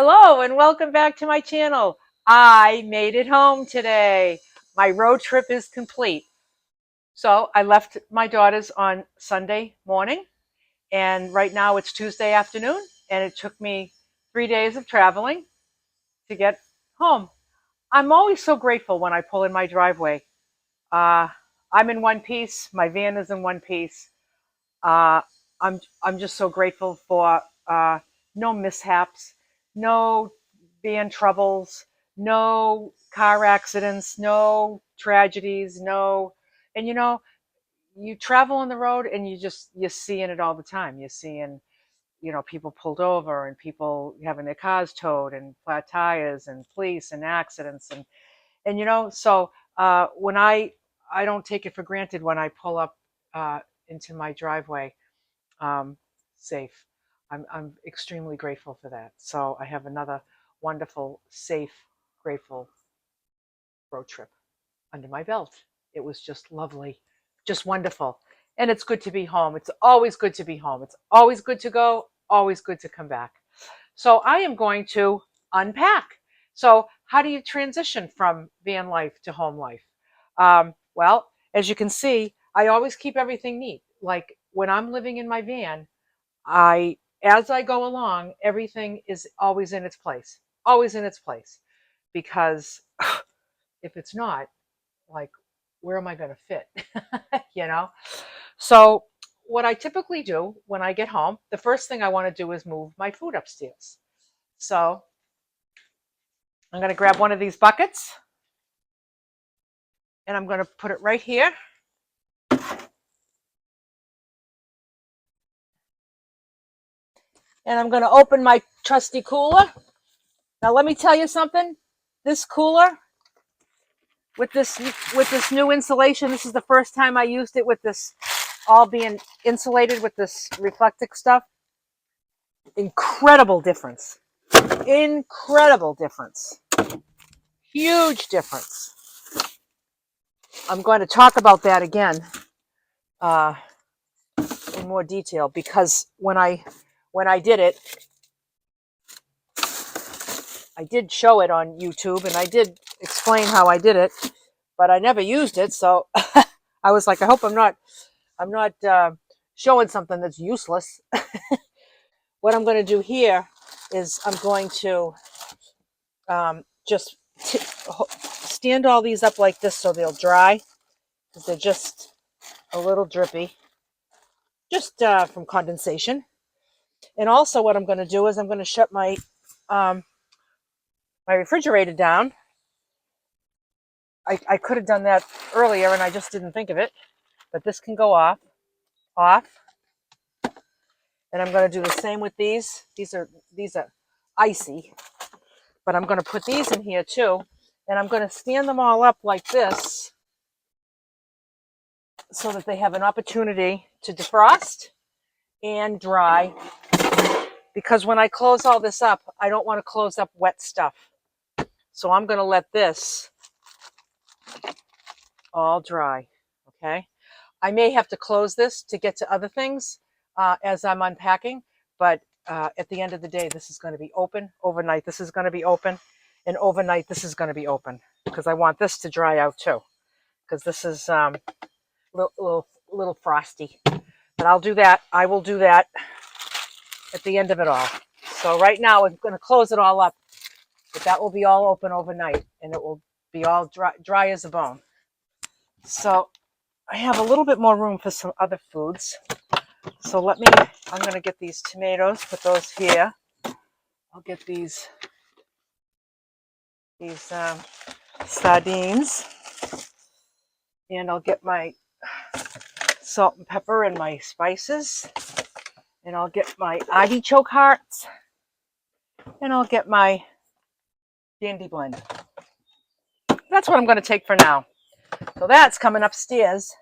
Hello and welcome back to my channel. I made it home today. My road trip is complete. So I left my daughters on Sunday morning and right now it's Tuesday afternoon and it took me 3 days of traveling to get home. I'm always so grateful when I pull in my driveway. Uh, I'm in one piece. My van is in one piece. Uh, I'm just so grateful for no mishaps, no van troubles, no car accidents, no tragedies, no. And you travel on the road and you're seeing it all the time. You're seeing people pulled over and people having their cars towed and flat tires and police and accidents and when I don't take it for granted when I pull up into my driveway um, safe. I'm extremely grateful for that. So I have another wonderful, safe, grateful road trip under my belt. It was just lovely, just wonderful. And it's good to be home. It's always good to be home. It's always good to go, always good to come back. So I am going to unpack. So how do you transition from van life to home life? Well, as you can see, I always keep everything neat. Like when I'm living in my van, as I go along, everything is always in its place, because if it's not, like, where am I going to fit? you know? So, what I typically do when I get home, the first thing I want to do is move my food upstairs. So, I'm going to grab one of these buckets and I'm going to put it right here. And I'm going to open my trusty cooler. Now, let me tell you something. This cooler, with this new insulation, this is the first time I used it with this all being insulated with this reflective stuff. Incredible difference. Incredible difference. Huge difference. I'm going to talk about that again in more detail, because when I did it, I did show it on YouTube and I did explain how I did it, but I never used it. So I was like, I hope I'm not showing something that's useless. What I'm going to do here is I'm going to just stand all these up like this so they'll dry, because they're just a little drippy, just from condensation. And also what I'm going to do is I'm going to shut my my refrigerator down. I could have done that earlier and I just didn't think of it, but this can go off. And I'm going to do the same with these. These are icy, but I'm going to put these in here too. And I'm going to stand them all up like this so that they have an opportunity to defrost and dry. Because when I close all this up, I don't want to close up wet stuff. So I'm going to let this all dry, okay? I may have to close this to get to other things as I'm unpacking, but at the end of the day, this is going to be open overnight. This is going to be open, and overnight this is going to be open, because I want this to dry out too, because this is little frosty. But I'll do that. I will do that at the end of it all. So right now I'm going to close it all up, but that will be all open overnight, and it will be all dry as a bone. So I have a little bit more room for some other foods. So I'm going to get these tomatoes, put those here. I'll get these sardines, and I'll get my salt and pepper and my spices, and I'll get my artichoke hearts, and I'll get my dandy blend. That's what I'm going to take for now. So that's coming upstairs.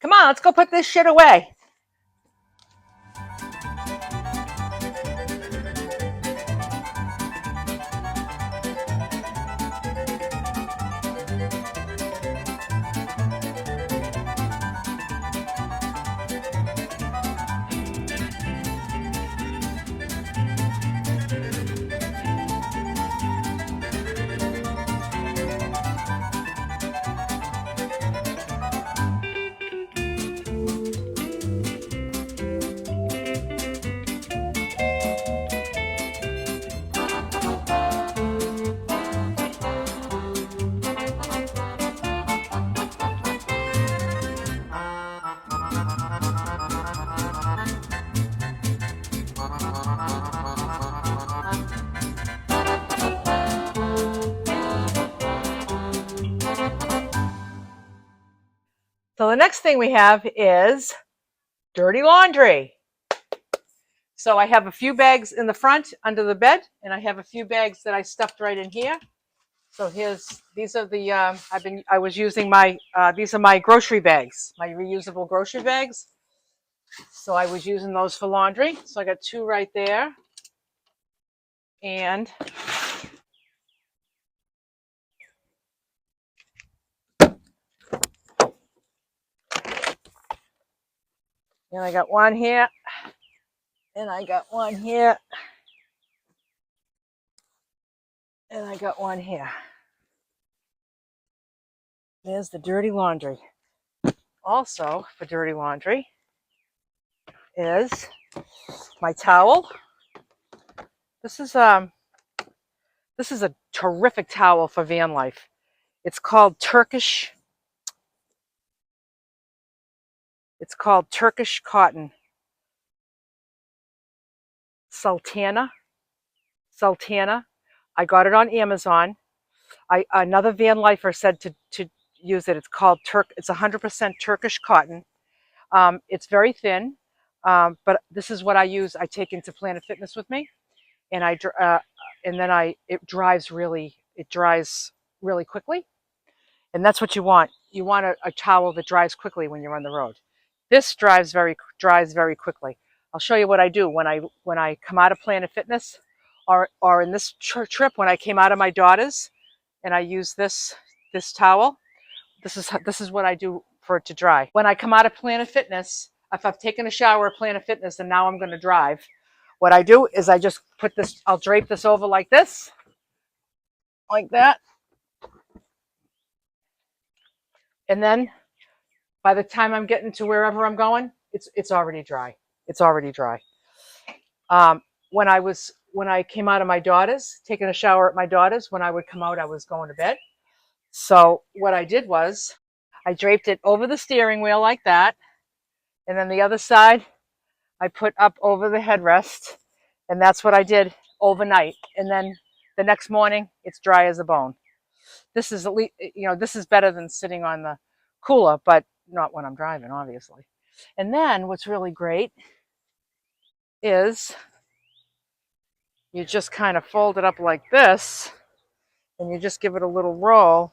Come on, let's go put this shit away. So the next thing we have is dirty laundry. So I have a few bags in the front under the bed, and I have a few bags that I stuffed right in here. So these are the I was using my these are my grocery bags, my reusable grocery bags. So I was using those for laundry. So I got two right there, and I got one here, and I got one here, and I got one here. There's the dirty laundry. Also, for dirty laundry is my towel. This is a terrific towel for Vanlife. It's called Turkish. It's called Turkish cotton. Sultana. I got it on Amazon. Another van lifer said to use it. It's called It's 100% Turkish cotton. It's very thin, but this is what I use. I take into Planet Fitness with me, and it dries really quickly, and that's what you want. You want a towel that dries quickly when you're on the road. This dries very quickly. I'll show you what I do when I come out of Planet Fitness, or in this trip when I came out of my daughter's, and I use this towel. This is what I do for it to dry. When I come out of Planet Fitness, if I've taken a shower at Planet Fitness and now I'm going to drive, what I do is I just I'll drape this over like this, like that, and then by the time I'm getting to wherever I'm going, it's already dry. It's already dry. When I came out of my daughter's, taking a shower at my daughter's, when I would come out, I was going to bed. So what I did was I draped it over the steering wheel like that, and then the other side I put up over the headrest, and that's what I did overnight. And then the next morning, it's dry as a bone. This is this is better than sitting on the cooler, but not when I'm driving, obviously. And then what's really great is you just kind of fold it up like this, and you just give it a little roll,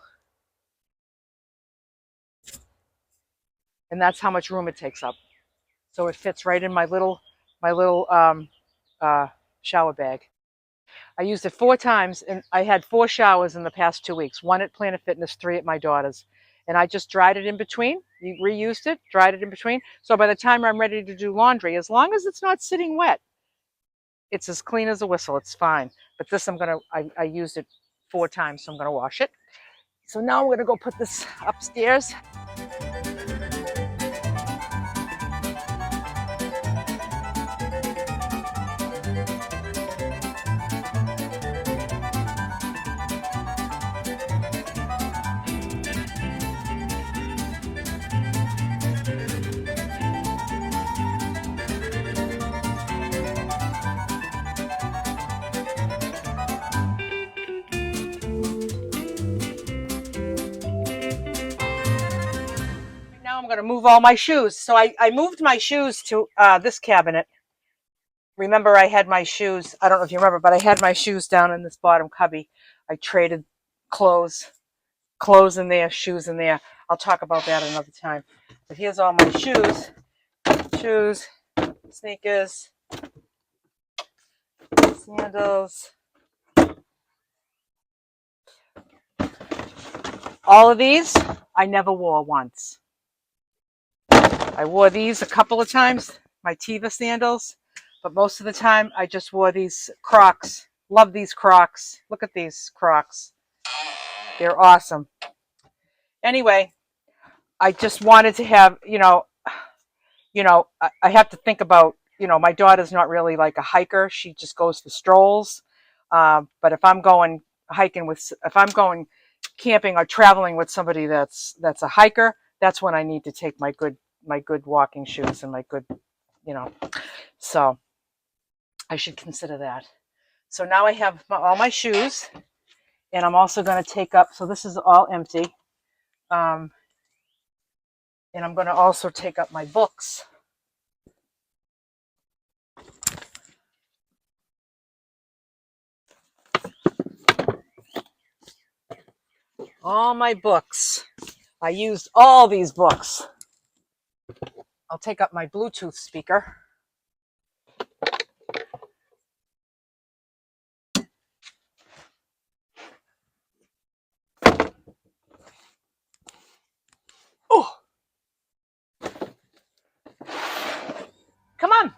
and that's how much room it takes up. So it fits right in my little shower bag. I used it 4 times, and I had 4 showers in the past 2 weeks. 1 at Planet Fitness, 3 at my daughter's. And I just dried it in between. You reused it, dried it in between. So by the time I'm ready to do laundry, as long as it's not sitting wet, it's as clean as a whistle. It's fine. But this I used it 4 times, so I'm gonna wash it. So now I'm gonna go put this upstairs. Now I'm going to move all my shoes. So I moved my shoes to this cabinet. Remember, I had my shoes, I don't know if you remember, but I had my shoes down in this bottom cubby. I traded clothes in there, shoes in there. I'll talk about that another time. But here's all my shoes, sneakers, sandals. All of these, I never wore once. I wore these a couple of times, my Teva sandals, but most of the time I just wore these Crocs. Love these Crocs. Look at these Crocs. They're awesome. Anyway, I just wanted to have, I have to think about, my daughter's not really like a hiker. She just goes for strolls. But if I'm going camping or traveling with somebody that's a hiker, that's when I need to take my good walking shoes and my good, so I should consider that. So now I have all my shoes, and I'm also going to take up, so this is all empty. And I'm going to also take up my books. All my books. I used all these books. I'll take up my Bluetooth speaker. Oh, come on.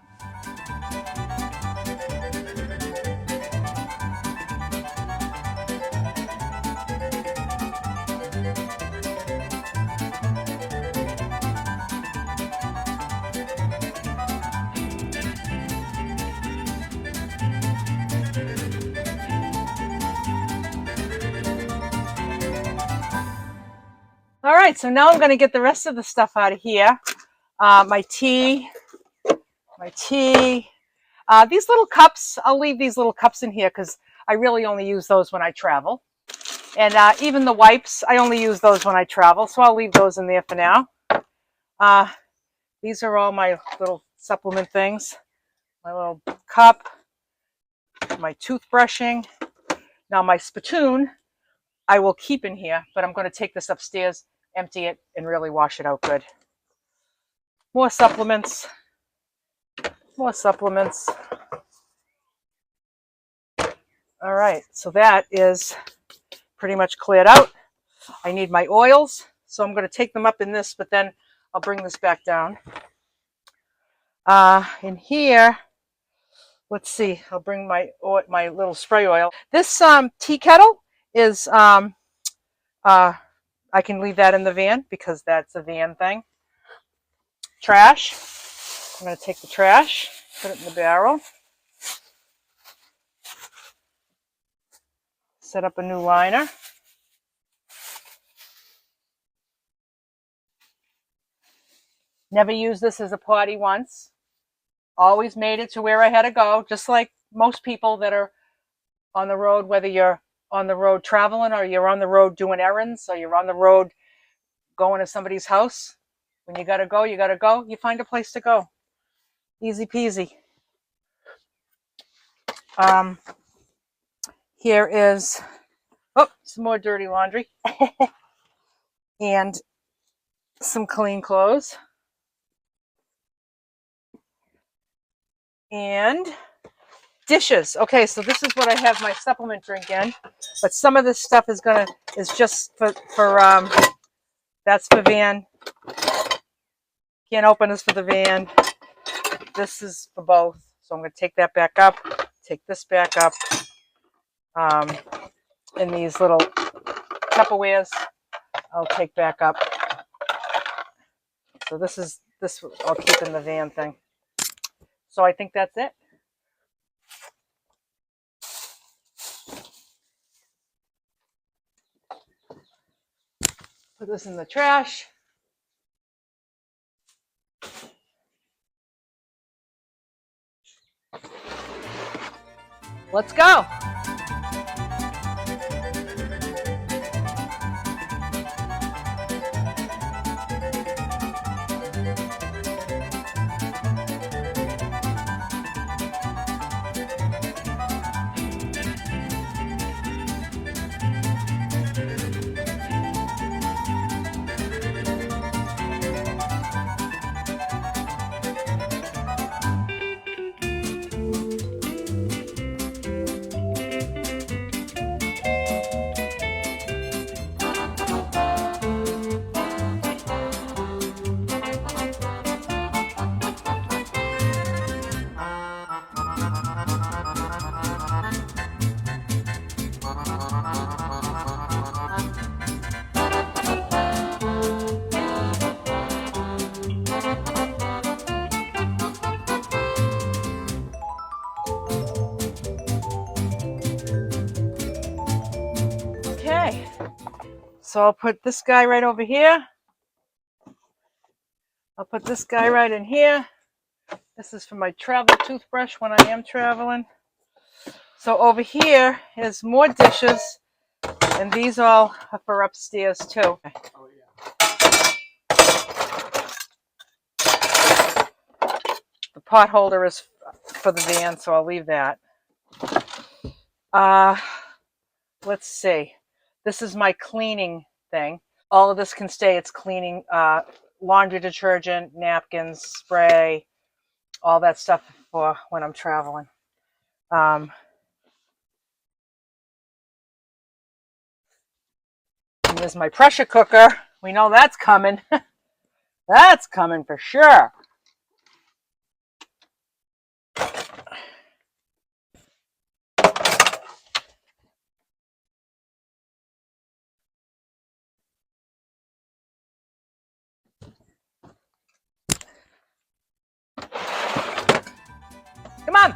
All right, so now I'm going to get the rest of the stuff out of here. My tea. These little cups, I'll leave these little cups in here because I really only use those when I travel. And even the wipes, I only use those when I travel, so I'll leave those in there for now. These are all my little supplement things. My little cup, my toothbrushing. Now my spittoon, I will keep in here, but I'm going to take this upstairs, empty it, and really wash it out good. More supplements. More supplements. All right, so that is pretty much cleared out. I need my oils, so I'm going to take them up in this, but then I'll bring this back down. In here, let's see, I'll bring my little spray oil. This tea kettle is, I can leave that in the van because that's a van thing. Trash. I'm going to take the trash, put it in the barrel. Set up a new liner. Never used this as a potty once. Always made it to where I had to go, just like most people that are on the road, whether you're on the road traveling or you're on the road doing errands or you're on the road going to somebody's house. When you gotta go, you gotta go. You find a place to go. Easy peasy. Here is, some more dirty laundry and some clean clothes. And dishes. Okay, so this is what I have my supplement drink in, but some of this stuff is just for that's for van. Can't open this for the van. This is for both. So I'm going to take that back up, take this back up. And these little Tupperwares I'll take back up. So this I'll keep in the van thing. So I think that's it. Put this in the trash. Let's go. Okay, so I'll put this guy right over here. I'll put this guy right in here. This is for my travel toothbrush when I am traveling. So over here is more dishes, and these all are for upstairs too. Oh, yeah. The pot holder is for the van, so I'll leave that. Let's see. This is my cleaning thing. All of this can stay. It's cleaning laundry detergent, napkins, spray, all that stuff for when I'm traveling. And there's my pressure cooker. We know that's coming. That's coming for sure. Come on.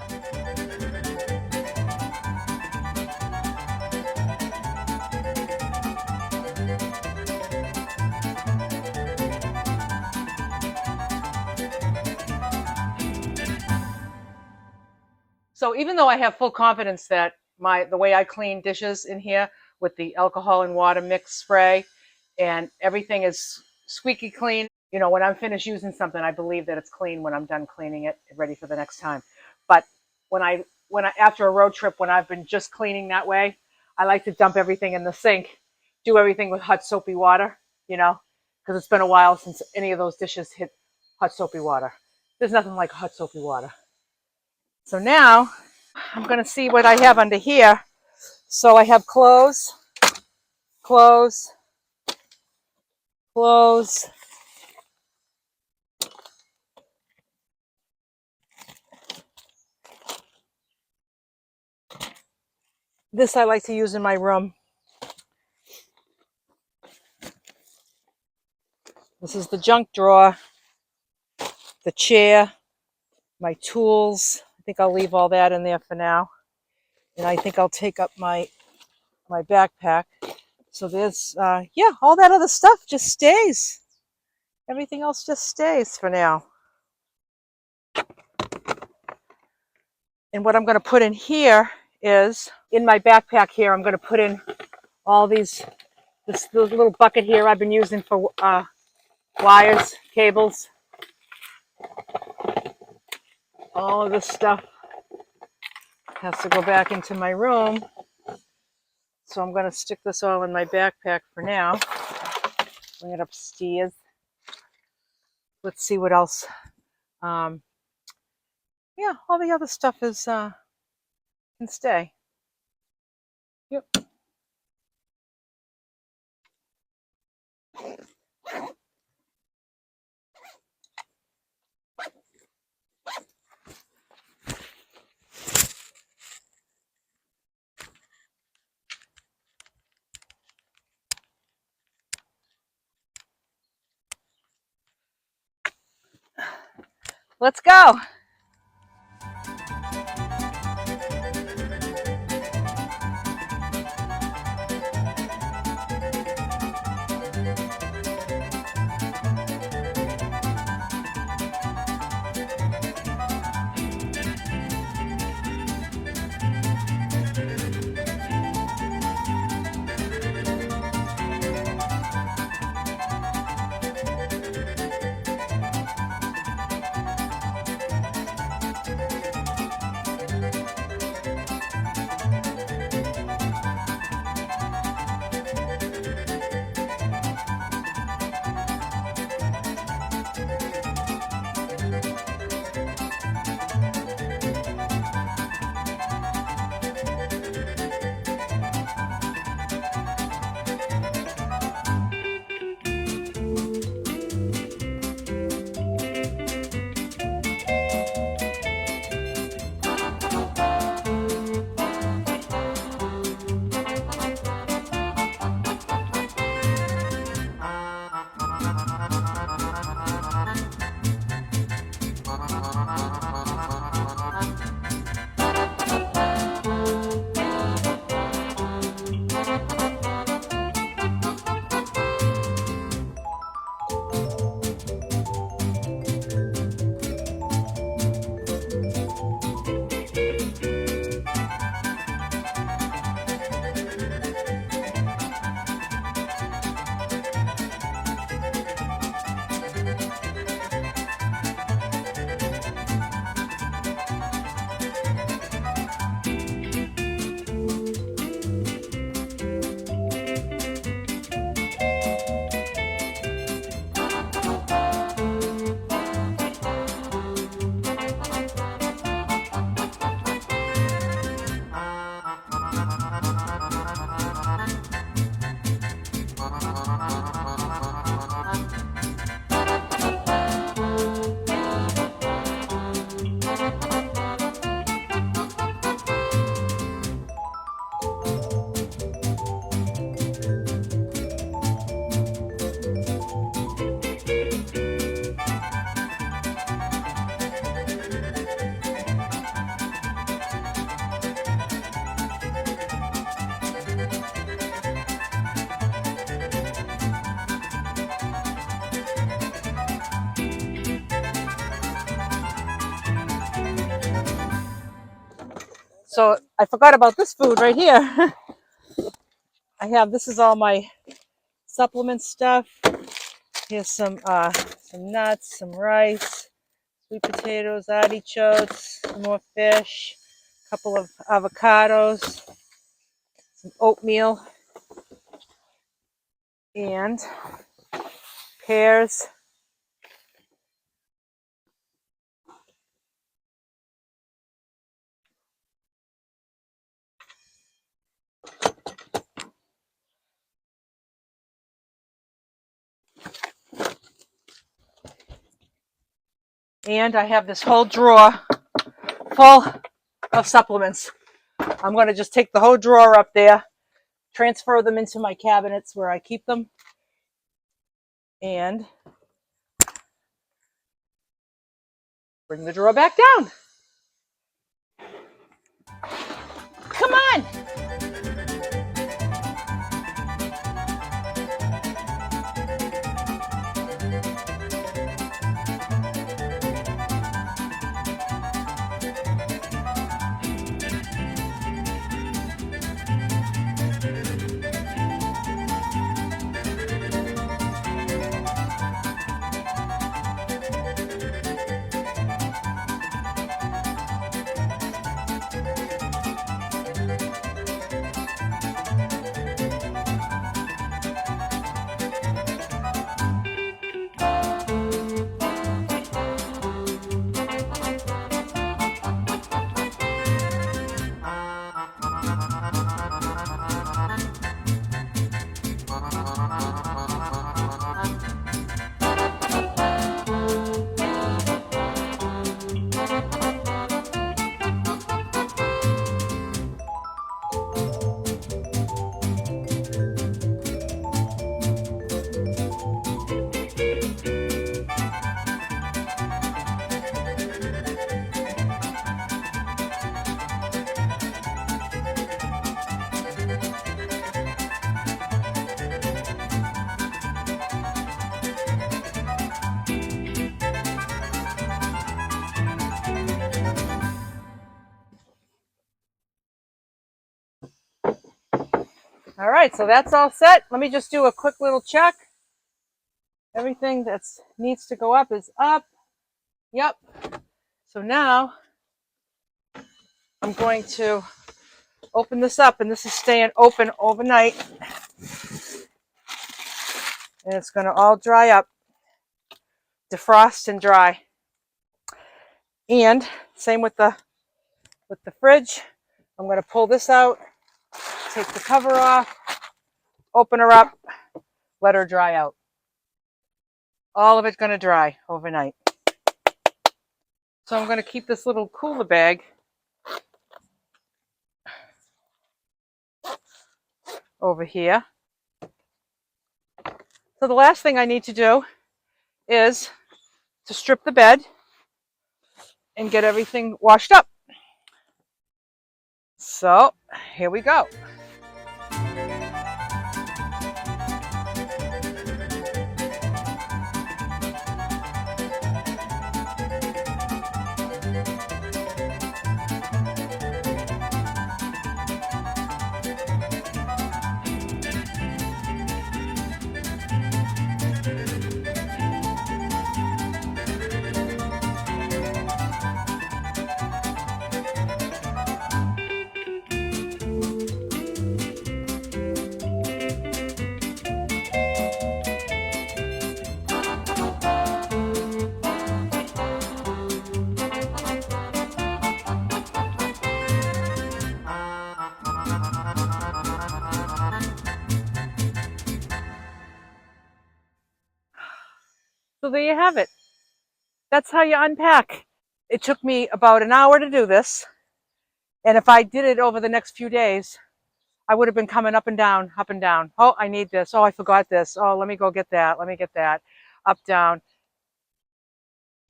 So even though I have full confidence that the way I clean dishes in here with the alcohol and water mix spray and everything is squeaky clean, you know, when I'm finished using something, I believe that it's clean when I'm done cleaning it, ready for the next time. But when I after a road trip, when I've been just cleaning that way, I like to dump everything in the sink, do everything with hot soapy water, you know, because it's been a while since any of those dishes hit hot soapy water. There's nothing like hot soapy water. So now I'm going to see what I have under here. So I have clothes, clothes, clothes. This I like to use in my room. This is the junk drawer, the chair, my tools. I think I'll leave all that in there for now. And I think I'll take up my backpack. So there's, yeah, all that other stuff just stays. Everything else just stays for now. And what I'm going to put in here is, in my backpack here, I'm going to put in all this little bucket here I've been using for wires, cables. All of this stuff has to go back into my room. So I'm going to stick this all in my backpack for now. Bring it upstairs. Let's see what else. Yeah, all the other stuff is can stay. Yep. Let's go. So I forgot about this food right here. This is all my supplement stuff. Here's some nuts, some rice, sweet potatoes, artichokes, some more fish, a couple of avocados, some oatmeal, and pears. And I have this whole drawer full of supplements. I'm going to just take the whole drawer up there, transfer them into my cabinets where I keep them, and bring the drawer back down. Come on! All right, so that's all set. Let me just do a quick little check. Everything that needs to go up is up. Yep. So now I'm going to open this up, and this is staying open overnight. And it's going to all dry up, defrost and dry. And same with the fridge. I'm going to pull this out, take the cover off, open her up, let her dry out. All of it's going to dry overnight. So I'm going to keep this little cooler bag over here. So the last thing I need to do is to strip the bed and get everything washed up. So here we go. So there you have it. That's how you unpack. It took me about an hour to do this. And if I did it over the next few days, I would have been coming up and down, up and down. Oh, I need this. Oh, I forgot this. Oh, let me go get that. Let me get that. Up, down.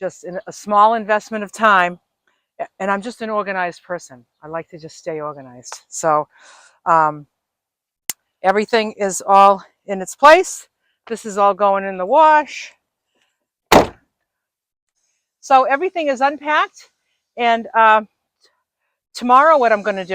Just in a small investment of time. And I'm just an organized person. I like to just stay organized. So everything is all in its place. This is all going in the wash. So everything is unpacked, and Tomorrow, what I'm going to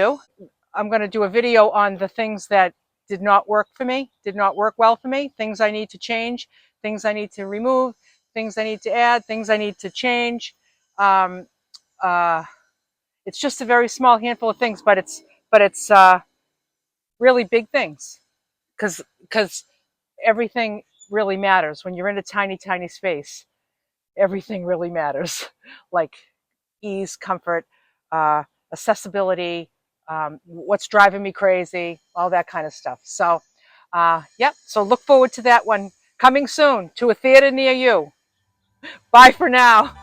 do a video on the things that did not work for me, did not work well for me, things I need to change, things I need to remove, things I need to add, things I need to change. Um, uh, it's just a very small handful of things, but it's really big things because everything really matters when you're in a tiny, tiny space. Everything really matters, like ease, comfort, uh, accessibility, what's driving me crazy, all that kind of stuff. So, yep. So look forward to that one coming soon to a theater near you. Bye for now.